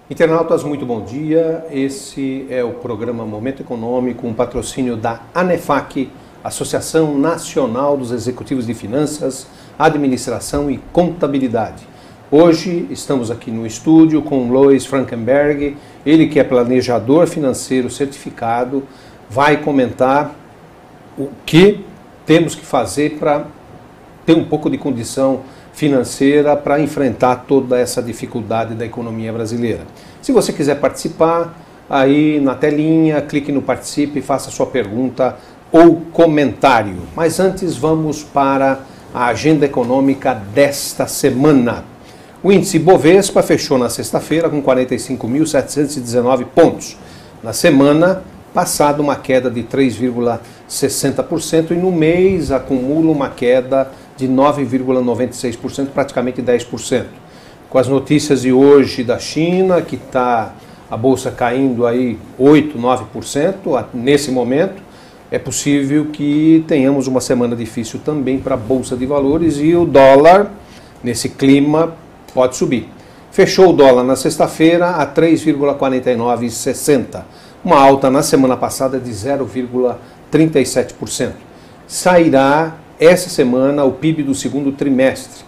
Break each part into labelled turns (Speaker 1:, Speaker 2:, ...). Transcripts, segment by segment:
Speaker 1: Internautas, muito bom dia. Esse é o programa Momento Econômico, um patrocínio da ANEFAC, Associação Nacional dos Executivos de Finanças, Administração e Contabilidade. Hoje estamos aqui no estúdio com Lois Frankenberg, ele que é planejador financeiro certificado, vai comentar o que temos que fazer para ter um pouco de condição financeira para enfrentar toda essa dificuldade da economia brasileira. Se você quiser participar, aí na telinha, clique no Participe e faça sua pergunta ou comentário. Mas antes vamos para a agenda econômica desta semana. O índice Bovespa fechou na sexta-feira com 45.719 pontos. Na semana passada, uma queda de 3,60% e no mês acumula uma queda de 9,96%, praticamente 10%. Com as notícias de hoje da China, que está a bolsa caindo aí 8, 9% nesse momento, é possível que tenhamos uma semana difícil também para a Bolsa de Valores e o dólar, nesse clima, pode subir. Fechou o dólar na sexta-feira a 3,4960, uma alta na semana passada de 0,37%. Sairá essa semana o PIB do segundo trimestre.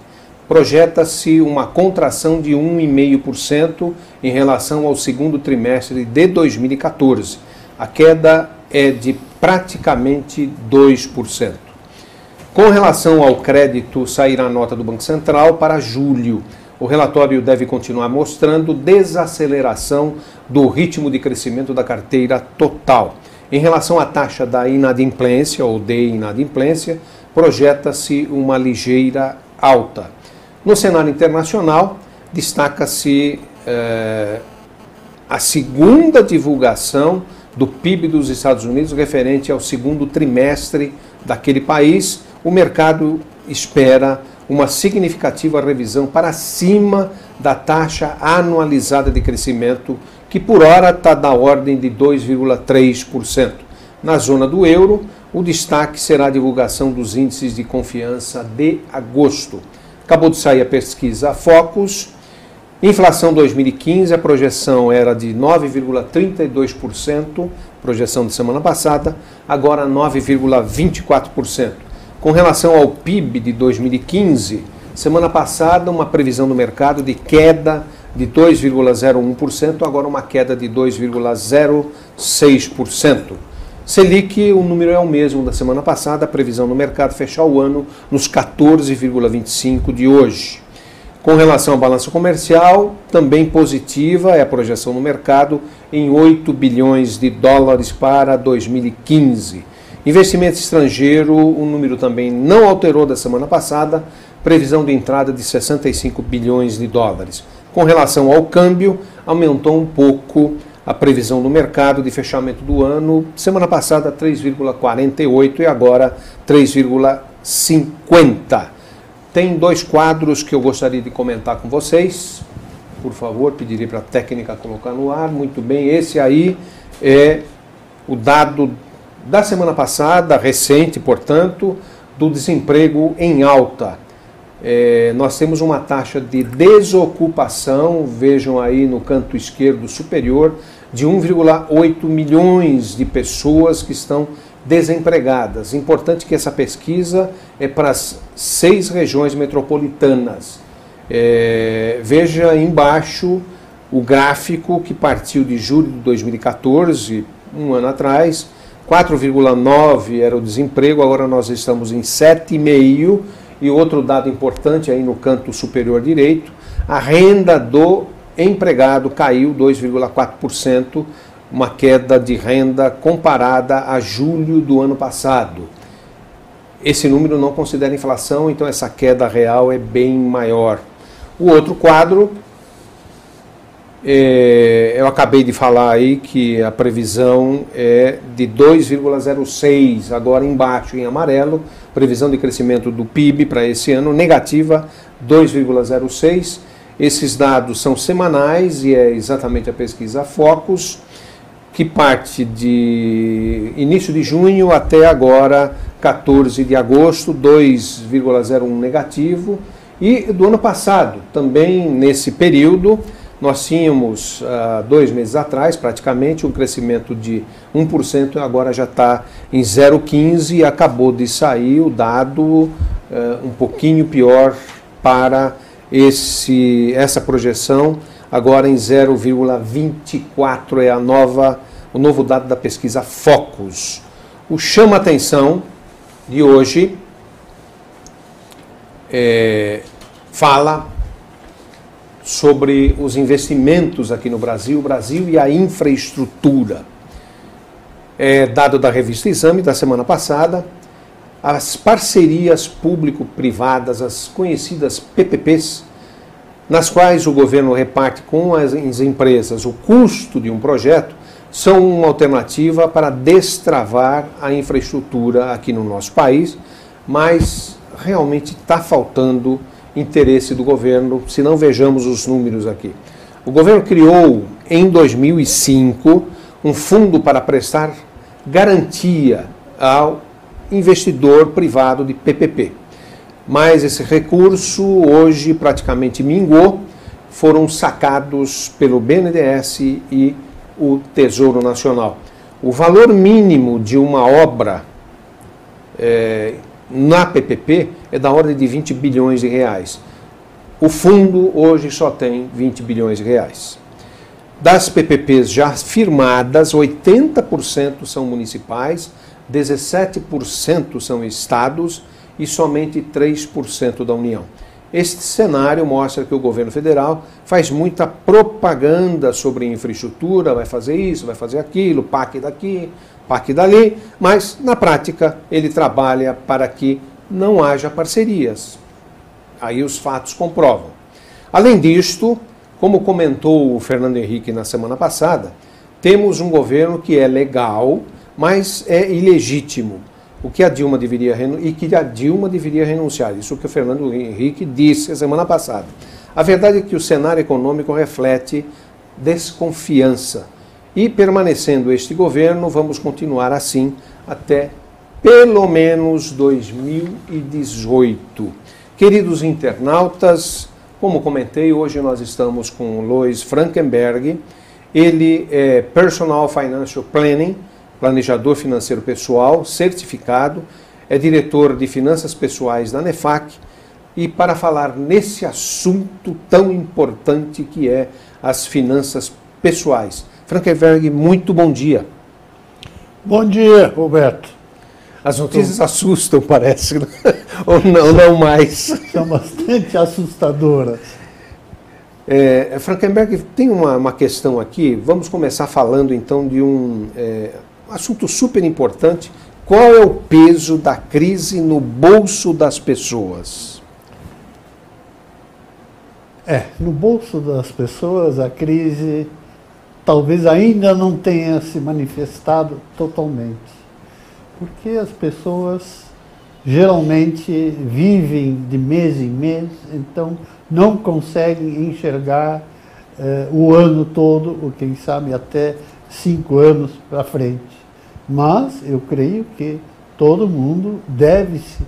Speaker 1: Projeta-se uma contração de 1,5% em relação ao segundo trimestre de 2014. A queda é de praticamente 2%. Com relação ao crédito, sairá a nota do Banco Central para julho. O relatório deve continuar mostrando desaceleração do ritmo de crescimento da carteira total. Em relação à taxa da inadimplência ou de inadimplência, projeta-se uma ligeira alta. No cenário internacional, destaca-se a segunda divulgação do PIB dos Estados Unidos referente ao segundo trimestre daquele país. O mercado espera uma significativa revisão para cima da taxa anualizada de crescimento, que por hora está da ordem de 2,3%. Na zona do euro, o destaque será a divulgação dos índices de confiança de agosto. Acabou de sair a pesquisa Focus. Inflação 2015, a projeção era de 9,32%, projeção de semana passada, agora 9,24%. Com relação ao PIB de 2015, semana passada uma previsão do mercado de queda de 2,01%, agora uma queda de 2,06%. Selic, o número é o mesmo da semana passada, a previsão do mercado fechar o ano nos 14,25% de hoje. Com relação ao balanço comercial, também positiva é a projeção no mercado em 8 bilhões de dólares para 2015. Investimento estrangeiro, o número também não alterou da semana passada, previsão de entrada de 65 bilhões de dólares. Com relação ao câmbio, aumentou um pouco a previsão do mercado de fechamento do ano, semana passada 3,48 e agora 3,50. Tem dois quadros que eu gostaria de comentar com vocês. Por favor, pediria para a técnica colocar no ar. Muito bem, esse aí é o dado da semana passada, recente, portanto, do desemprego em alta. Nós temos uma taxa de desocupação, vejam aí no canto esquerdo superior, de 1,8 milhões de pessoas que estão desempregadas. Importante que essa pesquisa é para as 6 regiões metropolitanas. Veja embaixo o gráfico que partiu de julho de 2014, um ano atrás, 4,9 era o desemprego, agora nós estamos em 7,5%. E outro dado importante aí no canto superior direito, a renda do empregado caiu 2,4%, uma queda de renda comparada a julho do ano passado. Esse número não considera inflação, então essa queda real é bem maior. O outro quadro, eu acabei de falar aí que a previsão é de 2,06, agora embaixo em amarelo, previsão de crescimento do PIB para esse ano, negativa 2,06. Esses dados são semanais e é exatamente a pesquisa Focus, que parte de início de junho até agora 14 de agosto, 2,01 negativo. E do ano passado, também nesse período, Nós tínhamos, 2 meses atrás, praticamente, um crescimento de 1%, e agora já está em 0,15%, e acabou de sair o dado um pouquinho pior para essa projeção, agora em 0,24%, é o novo dado da pesquisa Focus. O chama-atenção de hoje fala sobre os investimentos aqui no Brasil e a infraestrutura. Dado da revista Exame da semana passada, as parcerias público-privadas, as conhecidas PPPs, nas quais o governo reparte com as empresas o custo de um projeto, são uma alternativa para destravar a infraestrutura aqui no nosso país, mas realmente está faltando interesse do governo, se não vejamos os números aqui. O governo criou, em 2005, um fundo para prestar garantia ao investidor privado de PPP. Mas esse recurso hoje praticamente minguou, foram sacados pelo BNDES e o Tesouro Nacional. O valor mínimo de uma obra na PPP é da ordem de 20 bilhões de reais. O fundo hoje só tem 20 bilhões de reais. Das PPPs já firmadas, 80% são municipais, 17% são estados e somente 3% da União. Este cenário mostra que o governo federal faz muita propaganda sobre infraestrutura, vai fazer isso, vai fazer aquilo, PAC daqui, PAC dali, mas na prática ele trabalha para que não haja parcerias. Aí os fatos comprovam. Além disto, como comentou o Fernando Henrique na semana passada, temos um governo que é legal, mas é ilegítimo. O que a Dilma deveria renunciar. Isso que o Fernando Henrique disse a semana passada. A verdade é que o cenário econômico reflete desconfiança. E permanecendo este governo, vamos continuar assim até pelo menos 2018. Queridos internautas, como comentei, hoje nós estamos com o Lois Frankenberg. Ele é Personal Financial Planning, planejador financeiro pessoal, certificado, é diretor de finanças pessoais da ANEFAC, e para falar nesse assunto tão importante que é as finanças pessoais. Frankenberg, muito bom dia.
Speaker 2: Bom dia, Roberto.
Speaker 1: As notícias assustam, parece, ou não mais.
Speaker 2: São bastante assustadoras.
Speaker 1: Frankenberg, tem uma questão aqui, vamos começar falando então de um assunto super importante. Qual é o peso da crise no bolso das pessoas?
Speaker 2: No bolso das pessoas a crise talvez ainda não tenha se manifestado totalmente, porque as pessoas geralmente vivem de mês em mês, então não conseguem enxergar o ano todo, ou quem sabe até 5 anos para frente. Mas eu creio que todo mundo deve se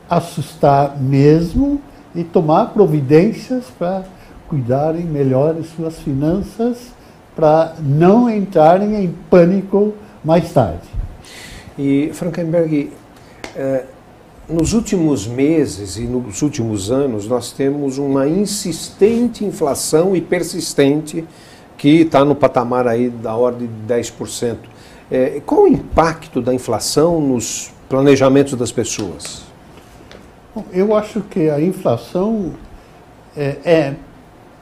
Speaker 2: assustar mesmo e tomar providências para cuidarem melhor de suas finanças, para não entrarem em pânico mais tarde.
Speaker 1: E, Frankenberg, nos últimos meses e nos últimos anos, nós temos uma insistente inflação e persistente que está no patamar aí da ordem de 10%. Qual o impacto da inflação nos planejamentos das pessoas?
Speaker 2: Bom, eu acho que a inflação é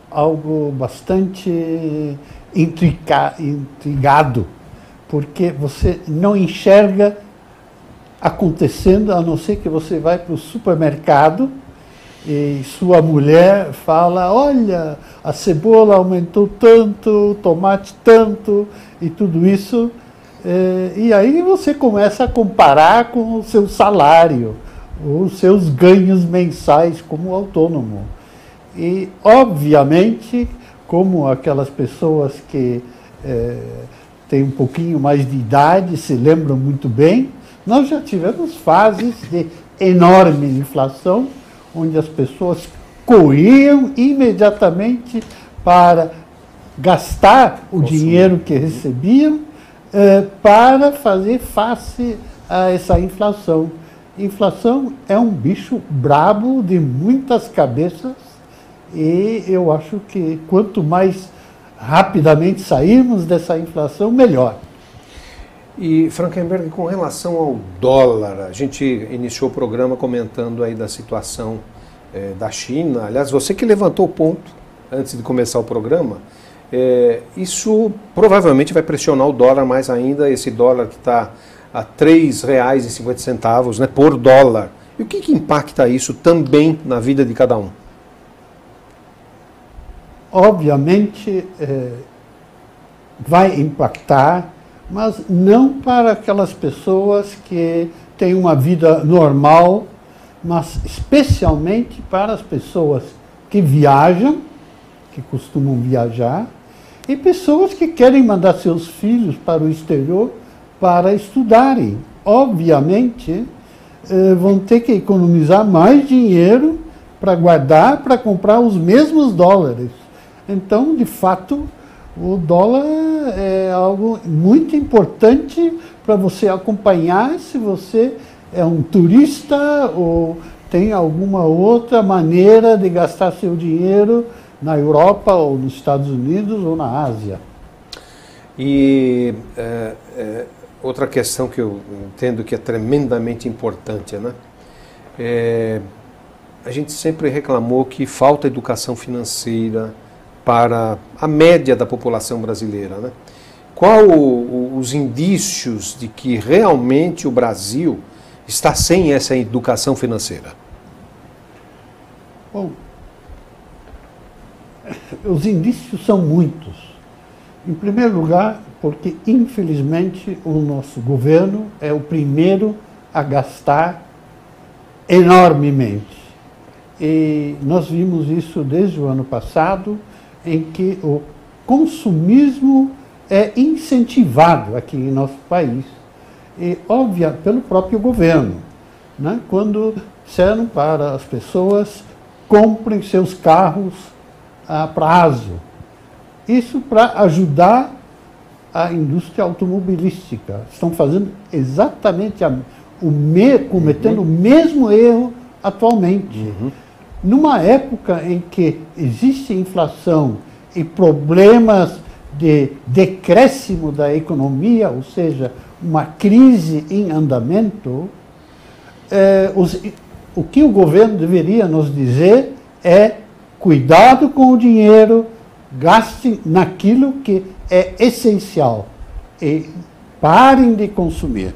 Speaker 2: algo bastante intrigado, porque você não enxerga acontecendo, a não ser que você vai para o supermercado e sua mulher fala, olha, a cebola aumentou tanto, o tomate tanto, e tudo isso. E aí você começa a comparar com o seu salário, os seus ganhos mensais como autônomo. E, obviamente, como aquelas pessoas que têm um pouquinho mais de idade se lembram muito bem, nós já tivemos fases de enorme inflação, onde as pessoas corriam imediatamente para gastar o dinheiro que recebiam para fazer face a essa inflação. Inflação é um bicho brabo de muitas cabeças e eu acho que quanto mais rapidamente sairmos dessa inflação, melhor.
Speaker 1: E, Frankenberg, com relação ao dólar, a gente iniciou o programa comentando aí da situação da China. Aliás, você que levantou o ponto antes de começar o programa, isso provavelmente vai pressionar o dólar mais ainda, esse dólar que está a R$ 3,50, né, por dólar. E o que impacta isso também na vida de cada um?
Speaker 2: Obviamente, vai impactar, mas não para aquelas pessoas que têm uma vida normal, mas especialmente para as pessoas que viajam, que costumam viajar, e pessoas que querem mandar seus filhos para o exterior para estudarem. Obviamente, vão ter que economizar mais dinheiro para guardar, para comprar os mesmos dólares. Então, de fato, o dólar é algo muito importante para você acompanhar se você é um turista ou tem alguma outra maneira de gastar seu dinheiro na Europa ou nos Estados Unidos ou na Ásia.
Speaker 1: E outra questão que eu entendo que é tremendamente importante, né? A gente sempre reclamou que falta educação financeira para a média da população brasileira, né? Qual os indícios de que realmente o Brasil está sem essa educação financeira?
Speaker 2: Bom, os indícios são muitos. Em primeiro lugar, porque infelizmente o nosso governo é o primeiro a gastar enormemente. E nós vimos isso desde o ano passado, em que o consumismo é incentivado aqui em nosso país, e óbvio, pelo próprio governo, né? Quando disseram para as pessoas comprem seus carros a prazo. Isso para ajudar a indústria automobilística. Estão fazendo exatamente cometendo o mesmo erro atualmente. Numa época em que existe inflação e problemas de decréscimo da economia, ou seja, uma crise em andamento, o que o governo deveria nos dizer é cuidado com o dinheiro, gaste naquilo que é essencial e parem de consumir.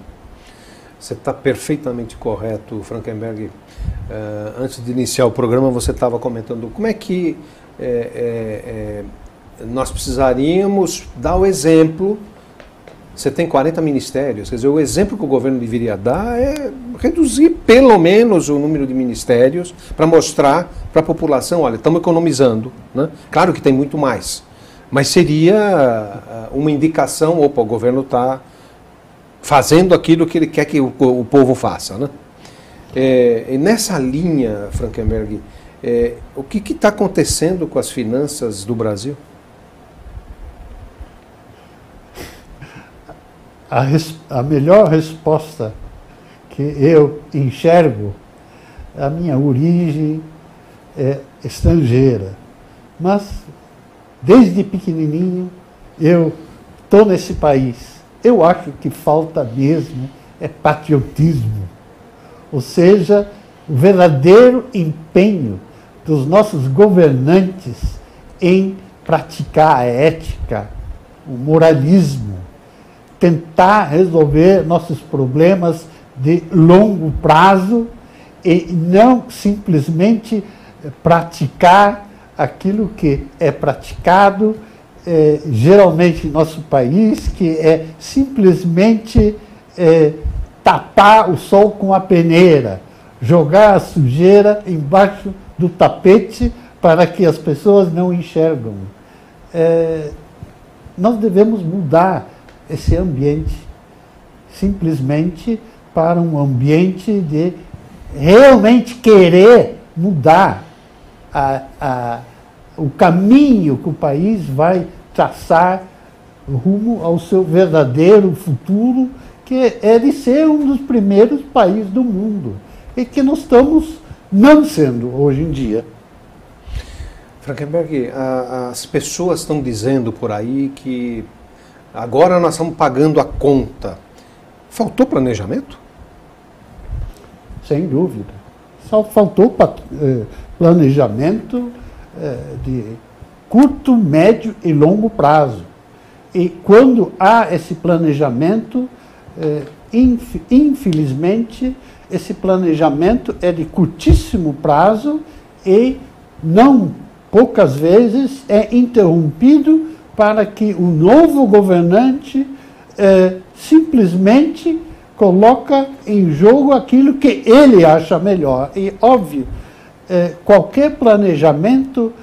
Speaker 1: Você está perfeitamente correto, Frankenberg. Antes de iniciar o programa, você estava comentando como é que nós precisaríamos dar o exemplo. Você tem 40 ministérios, quer dizer, o exemplo que o governo deveria dar é reduzir pelo menos o número de ministérios para mostrar para a população, olha, estamos economizando, né? Claro que tem muito mais, mas seria uma indicação, opa, o governo está fazendo aquilo que ele quer que o povo faça, né? E nessa linha, Frankenberg, o que está acontecendo com as finanças do Brasil?
Speaker 2: A melhor resposta que eu enxergo, a minha origem é estrangeira, mas desde pequenininho eu estou nesse país. Eu acho que falta mesmo patriotismo, ou seja, o verdadeiro empenho dos nossos governantes em praticar a ética, o moralismo, tentar resolver nossos problemas de longo prazo e não simplesmente praticar aquilo que é praticado geralmente em nosso país, que é simplesmente tapar o sol com a peneira, jogar a sujeira embaixo do tapete para que as pessoas não enxergam. Nós devemos mudar esse ambiente, simplesmente para um ambiente de realmente querer mudar o caminho que o país vai traçar rumo ao seu verdadeiro futuro, que é de ser um dos primeiros países do mundo, e que nós estamos não sendo hoje em dia.
Speaker 1: Frankenberg, as pessoas estão dizendo por aí que agora nós estamos pagando a conta. Faltou planejamento?
Speaker 2: Sem dúvida. Só faltou planejamento de curto, médio e longo prazo. E quando há esse planejamento, infelizmente, esse planejamento é de curtíssimo prazo e não poucas vezes é interrompido para que o novo governante simplesmente coloca em jogo aquilo que ele acha melhor. E, óbvio, qualquer planejamento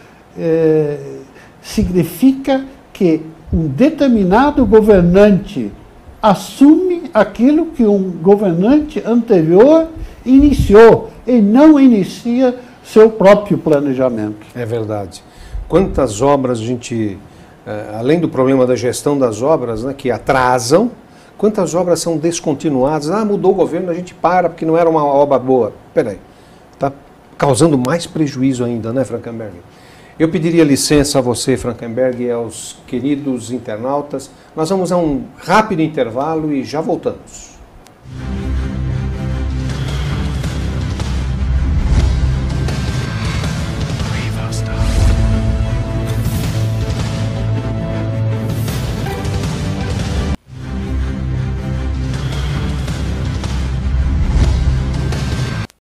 Speaker 2: significa que um determinado governante assume aquilo que um governante anterior iniciou e não inicia seu próprio planejamento.
Speaker 1: É verdade. Quantas obras a gente, além do problema da gestão das obras, né, que atrasam, quantas obras são descontinuadas? Ah, mudou o governo, a gente para porque não era uma obra boa. Peraí, está causando mais prejuízo ainda, né, Frankenberg? Eu pediria licença a você, Frankenberg, e aos queridos internautas. Nós vamos a um rápido intervalo e já voltamos.